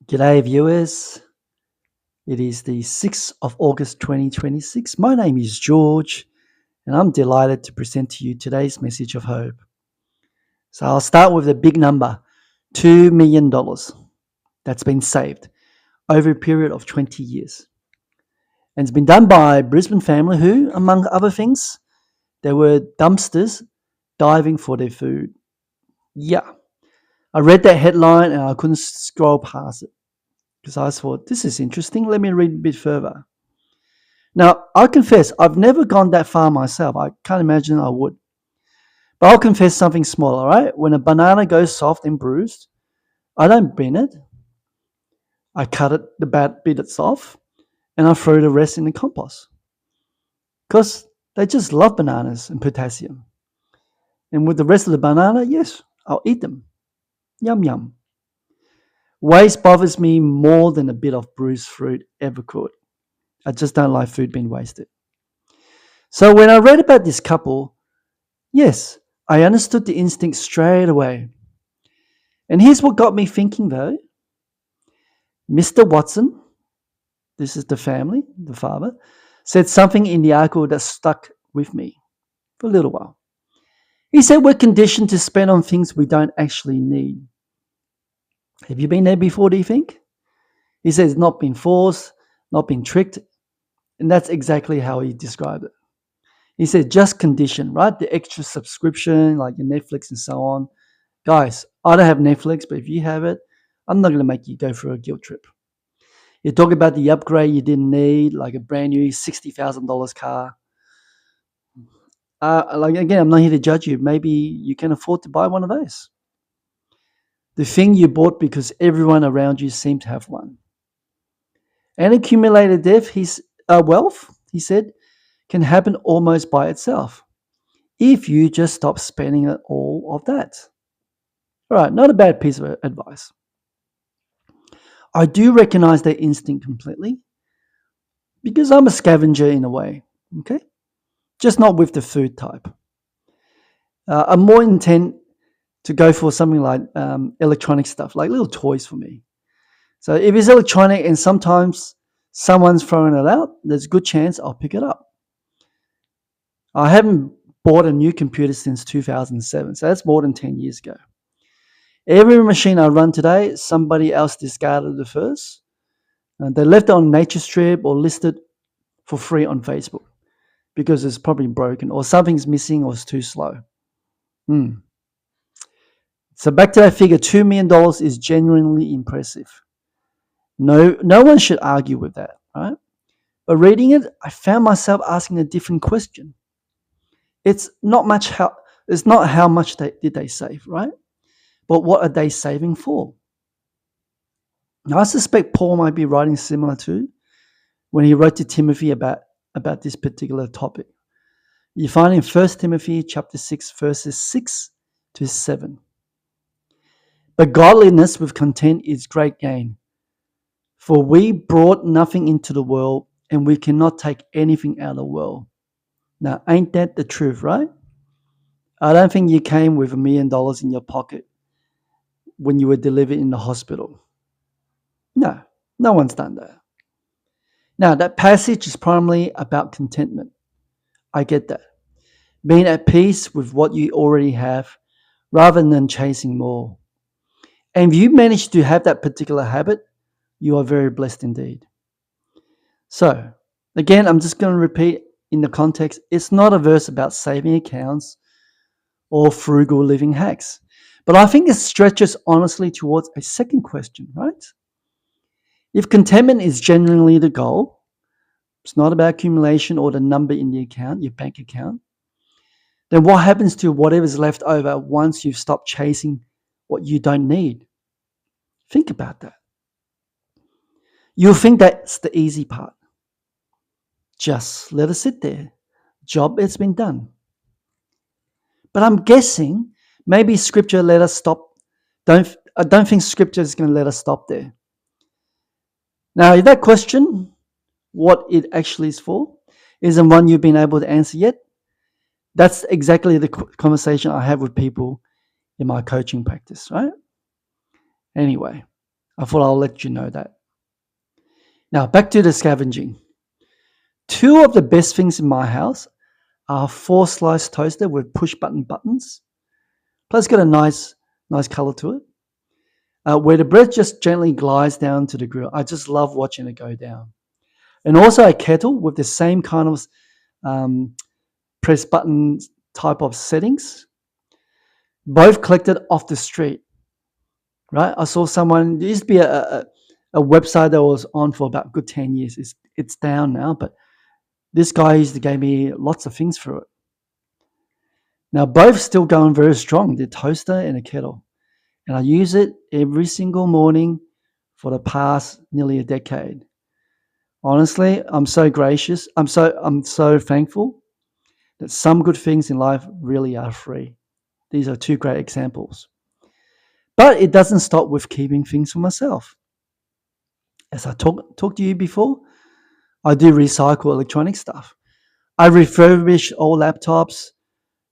G'day viewers, it is the 6th of August 2026. My name is George and I'm delighted to present to you today's message of hope. So I'll start with the big number, $2 million that's been saved over a period of 20 years. And it's been done by a Brisbane family who, among other things, they were dumpsters diving for their food. Yeah, I read that headline and I couldn't scroll past it because I thought, this is interesting. Let me read a bit further. Now, I confess, I've never gone that far myself. I can't imagine I would. But I'll confess something small, all right? When a banana goes soft and bruised, I don't bin it. I cut it, the bad bits off, and I throw the rest in the compost. Because they just love bananas and potassium. And with the rest of the banana, yes, I'll eat them. Yum, yum. Waste bothers me more than a bit of bruised fruit ever could. I just don't like food being wasted. So when I read about this couple, yes, I understood the instinct straight away. And here's what got me thinking though. Mr. Watson, this is the family, the father, said something in the article that stuck with me for a little while. He said we're conditioned to spend on things we don't actually need. Have you been there before, do you think? He says it's not been forced, not been tricked. And that's exactly how he described it. He said just conditioned, right? The extra subscription, like your Netflix and so on. Guys, I don't have Netflix, but if you have it, I'm not going to make you go through a guilt trip. You talk about the upgrade you didn't need, like a brand new $60,000 car. Again, I'm not here to judge you. Maybe you can afford to buy one of those. The thing you bought because everyone around you seemed to have one. And accumulated wealth, he said, can happen almost by itself if you just stop spending all of that. All right, not a bad piece of advice. I do recognize their instinct completely because I'm a scavenger in a way, okay? Just not with the food type. I'm more intent to go for something like electronic stuff, like little toys for me. So if it's electronic and sometimes someone's throwing it out, there's a good chance I'll pick it up. I haven't bought a new computer since 2007, so that's more than 10 years ago. Every machine I run today, somebody else discarded it first. They left it on Nature Strip or listed for free on Facebook because it's probably broken or something's missing or it's too slow. So back to that figure, $2 million is genuinely impressive. No one should argue with that, right? But reading it, I found myself asking a different question. It's not how much did they save, right? But what are they saving for? Now, I suspect Paul might be writing similar to when he wrote to Timothy about this particular topic. You find in 1 Timothy chapter 6, verses 6 to 7. But godliness with content is great gain. For we brought nothing into the world, and we cannot take anything out of the world. Now, ain't that the truth, right? I don't think you came with $1 million in your pocket when you were delivered in the hospital. No one's done that. Now, that passage is primarily about contentment. I get that. Being at peace with what you already have rather than chasing more. And if you manage to have that particular habit, you are very blessed indeed. So, again, I'm just going to repeat in the context, it's not a verse about saving accounts or frugal living hacks. But I think it stretches honestly towards a second question, right? If contentment is genuinely the goal, it's not about accumulation or the number in the account, your bank account, then what happens to whatever's left over once you've stopped chasing what you don't need? Think about that. You'll think that's the easy part. Just let it sit there. Job has been done. But I'm guessing maybe scripture let us stop. I don't think scripture is going to let us stop there. Now, if that question, what it actually is for, isn't one you've been able to answer yet, that's exactly the conversation I have with people in my coaching practice, right? Anyway, I thought I'll let you know that. Now, back to the scavenging. Two of the best things in my house are 4-slice toaster with push-button buttons. Plus, got a nice color to it. Where the bread just gently glides down to the grill. I just love watching it go down. And also a kettle with the same kind of press button type of settings, both collected off the street. Right? I saw someone. There used to be a website that was on for about a good 10 years. It's down now, but this guy used to give me lots of things for it. Now both still going very strong. The toaster and a kettle, and I use it every single morning for the past nearly a decade. Honestly, I'm so gracious. I'm so thankful that some good things in life really are free. These are two great examples. But it doesn't stop with keeping things for myself. As I talked to you before, I do recycle electronic stuff. I refurbish old laptops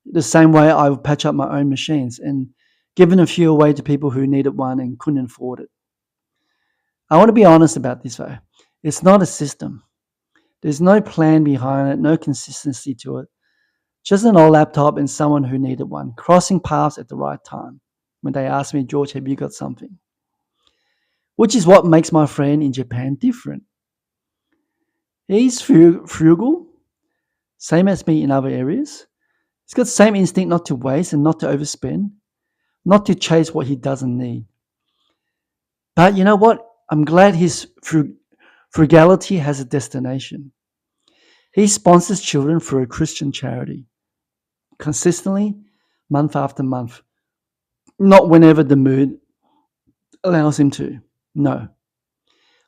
the same way I would patch up my own machines and given a few away to people who needed one and couldn't afford it. I want to be honest about this though. It's not a system. There's no plan behind it, no consistency to it. Just an old laptop and someone who needed one, crossing paths at the right time when they asked me, George, have you got something? Which is what makes my friend in Japan different. He's frugal, same as me in other areas. He's got the same instinct not to waste and not to overspend, not to chase what he doesn't need. But you know what? I'm glad his frugality has a destination. He sponsors children for a Christian charity, consistently, month after month. Not whenever the mood allows him to. No.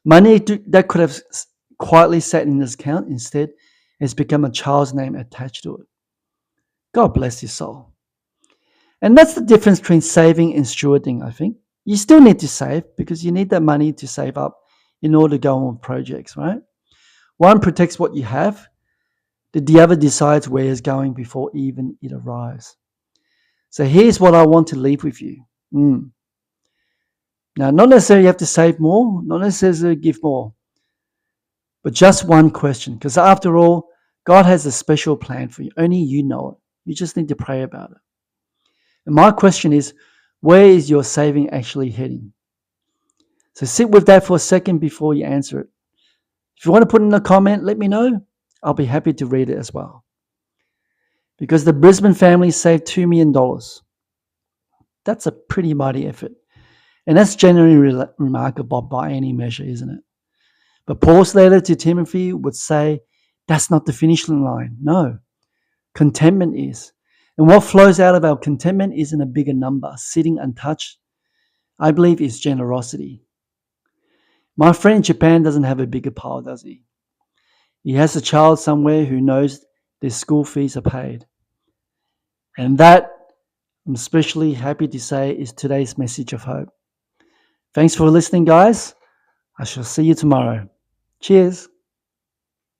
Money that could have quietly sat in his account instead has become a child's name attached to it. God bless his soul. And that's the difference between saving and stewarding, I think. You still need to save because you need that money to save up in order to go on with projects, right? One protects what you have, the other decides where it's going before even it arrives. So here's what I want to leave with you. Now, not necessarily you have to save more, not necessarily give more, but just one question. Because after all, God has a special plan for you. Only you know it. You just need to pray about it. And my question is, where is your saving actually heading? So sit with that for a second before you answer it. If you want to put in a comment, let me know. I'll be happy to read it as well. Because the Brisbane family saved $2 million. That's a pretty mighty effort. And that's generally remarkable by any measure, isn't it? But Paul's letter to Timothy would say, that's not the finish line. No, contentment is. And what flows out of our contentment isn't a bigger number. Sitting untouched, I believe, is generosity. My friend in Japan doesn't have a bigger pile, does he? He has a child somewhere who knows their school fees are paid. And that, I'm especially happy to say, is today's message of hope. Thanks for listening, guys. I shall see you tomorrow. Cheers.